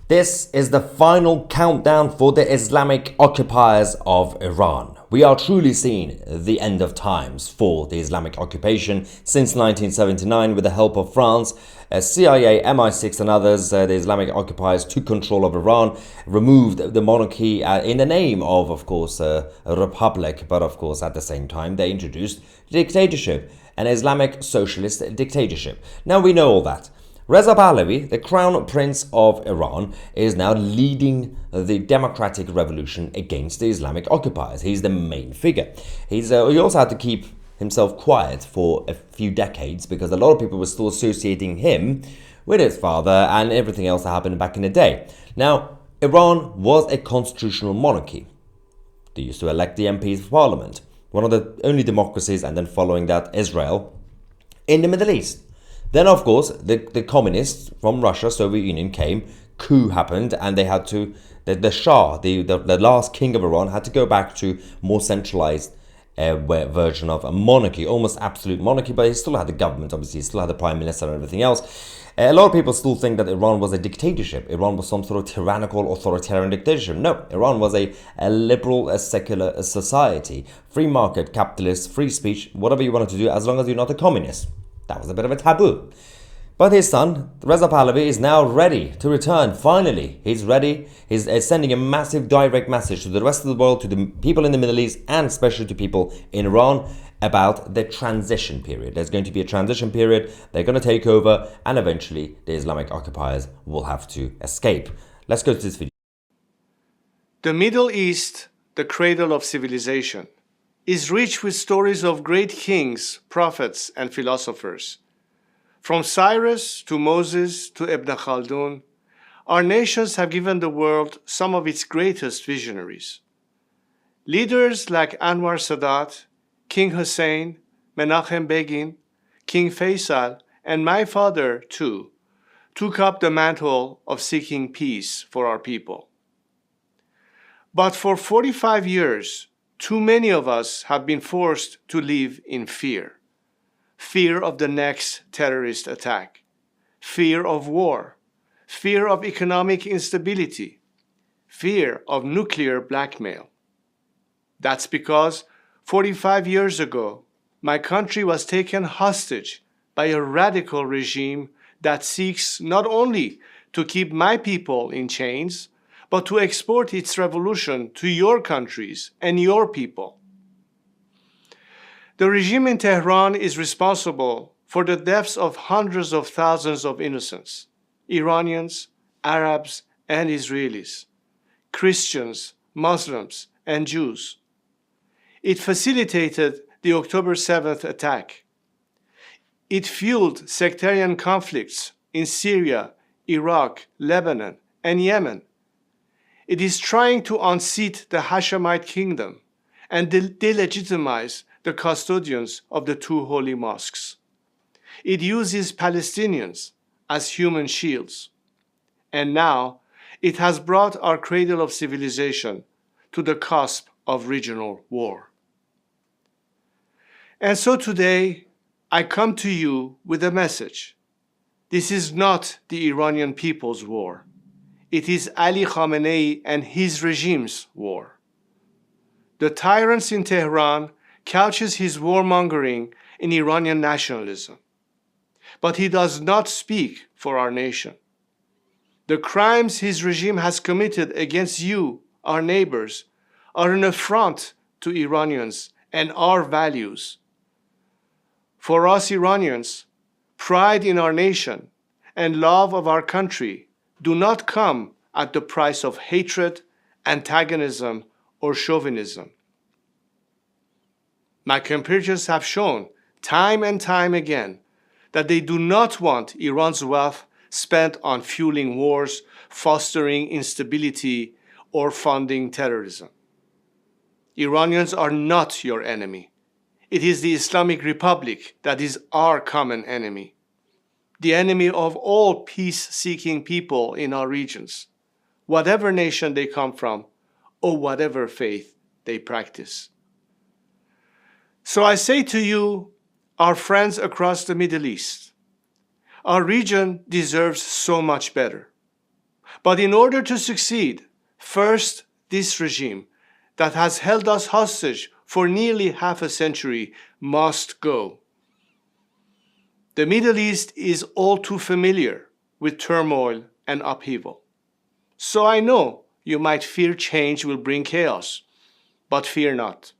This is the final countdown for the Islamic occupiers of Iran. We are truly seeing the end of times for the Islamic occupation since 1979 with the help of France, CIA, MI6 and others. The Islamic occupiers took control of Iran, removed the monarchy in the name of course, a republic, but of course at the same time they introduced dictatorship, an Islamic socialist dictatorship. Now we know all that. Reza Pahlavi, the crown prince of Iran, is now leading the democratic revolution against the Islamic occupiers. He's the main figure. He also had to keep himself quiet for a few decades because a lot of people were still associating him with his father and everything else that happened back in the day. Now, Iran was a constitutional monarchy. They used to elect the MPs of parliament. One of the only democracies, and then following that, Israel, in the Middle East. Then, of course, the communists from Russia, Soviet Union came, coup happened, and they had to, the Shah, the last king of Iran, had to go back to more centralized version of a monarchy, almost absolute monarchy, but he still had the government, obviously, he still had the prime minister and everything else. A lot of people still think that Iran was a dictatorship. Iran was some sort of tyrannical, authoritarian dictatorship. No, Iran was a liberal, secular society. Free market, capitalist, free speech, whatever you wanted to do, as long as you're not a communist. That was a bit of a taboo. But his son, Reza Pahlavi, is now ready to return. Finally, he's ready. He's sending a massive direct message to the rest of the world, to the people in the Middle East, and especially to people in Iran about the transition period. There's going to be a transition period. They're going to take over, and eventually the Islamic occupiers will have to escape. Let's go to this video. The Middle East, the cradle of civilization, is rich with stories of great kings, prophets, and philosophers. From Cyrus to Moses to Ibn Khaldun, our nations have given the world some of its greatest visionaries. Leaders like Anwar Sadat, King Hussein, Menachem Begin, King Faisal, and my father, too, took up the mantle of seeking peace for our people. But for 45 years, too many of us have been forced to live in fear. Fear of the next terrorist attack, fear of war, fear of economic instability, fear of nuclear blackmail. That's because 45 years ago, my country was taken hostage by a radical regime that seeks not only to keep my people in chains, but to export its revolution to your countries and your people. The regime in Tehran is responsible for the deaths of hundreds of thousands of innocents, Iranians, Arabs, and Israelis, Christians, Muslims, and Jews. It facilitated the October 7th attack. It fueled sectarian conflicts in Syria, Iraq, Lebanon, and Yemen. It is trying to unseat the Hashemite kingdom and delegitimize the custodians of the two holy mosques. It uses Palestinians as human shields. And now it has brought our cradle of civilization to the cusp of regional war. And so today, I come to you with a message. This is not the Iranian people's war. It is Ali Khamenei and his regime's war. The tyrant in Tehran couches his warmongering in Iranian nationalism. But he does not speak for our nation. The crimes his regime has committed against you, our neighbors, are an affront to Iranians and our values. For us Iranians, pride in our nation and love of our country do not come at the price of hatred, antagonism, or chauvinism. My compatriots have shown time and time again that they do not want Iran's wealth spent on fueling wars, fostering instability, or funding terrorism. Iranians are not your enemy. It is the Islamic Republic that is our common enemy, the enemy of all peace-seeking people in our regions, whatever nation they come from or whatever faith they practice. So I say to you, our friends across the Middle East, our region deserves so much better. But in order to succeed, first, this regime that has held us hostage for nearly half a century must go. The Middle East is all too familiar with turmoil and upheaval. So I know you might fear change will bring chaos, but fear not.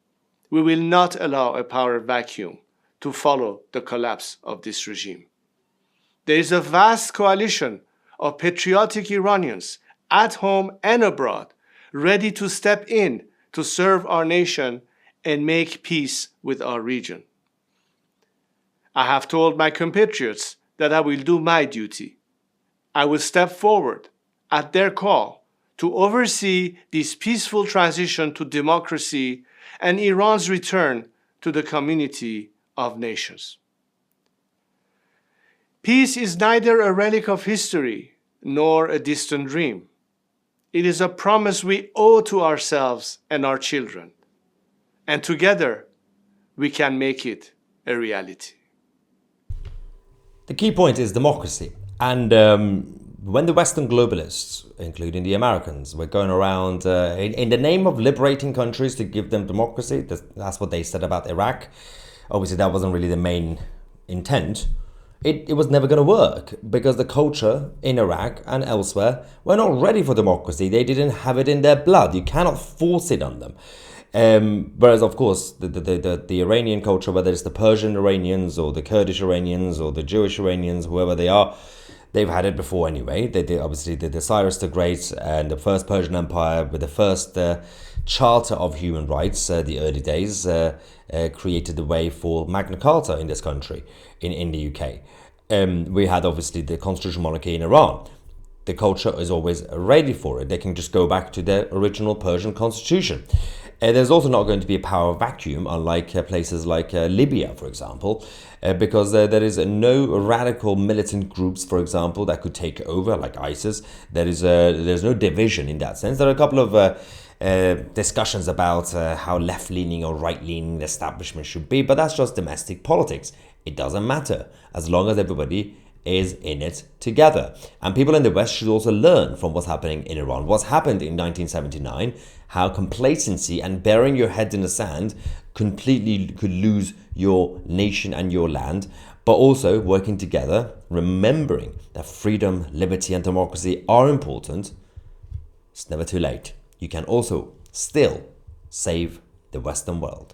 We will not allow a power vacuum to follow the collapse of this regime. There is a vast coalition of patriotic Iranians at home and abroad ready to step in to serve our nation and make peace with our region. I have told my compatriots that I will do my duty. I will step forward at their call to oversee this peaceful transition to democracy and Iran's return to the community of nations. Peace is neither a relic of history nor a distant dream. It is a promise we owe to ourselves and our children. And together, we can make it a reality. The key point is democracy. And when the Western globalists, including the Americans, were going around in the name of liberating countries to give them democracy, that's what they said about Iraq. Obviously, that wasn't really the main intent. It was never going to work because the culture in Iraq and elsewhere were not ready for democracy. They didn't have it in their blood. You cannot force it on them. Whereas, of course, the Iranian culture, whether it's the Persian Iranians or the Kurdish Iranians or the Jewish Iranians, whoever they are, they've had it before anyway. They obviously did the Cyrus the Great and the first Persian Empire with the first Charter of Human Rights, the early days, created the way for Magna Carta in this country, in the UK. We had obviously the constitutional monarchy in Iran. The culture is always ready for it. They can just go back to their original Persian constitution. There's also not going to be a power vacuum, unlike places like Libya, for example, because there is no radical militant groups, for example, that could take over, like ISIS. There's no division in that sense. There are a couple of discussions about how left-leaning or right-leaning the establishment should be, but that's just domestic politics. It doesn't matter, as long as everybody is in it together. And people in the West should also learn from what's happening in Iran. What's happened in 1979, how complacency and burying your head in the sand completely could lose your nation and your land, but also working together, remembering that freedom, liberty and democracy are important. It's never too late. You can also still save the Western world.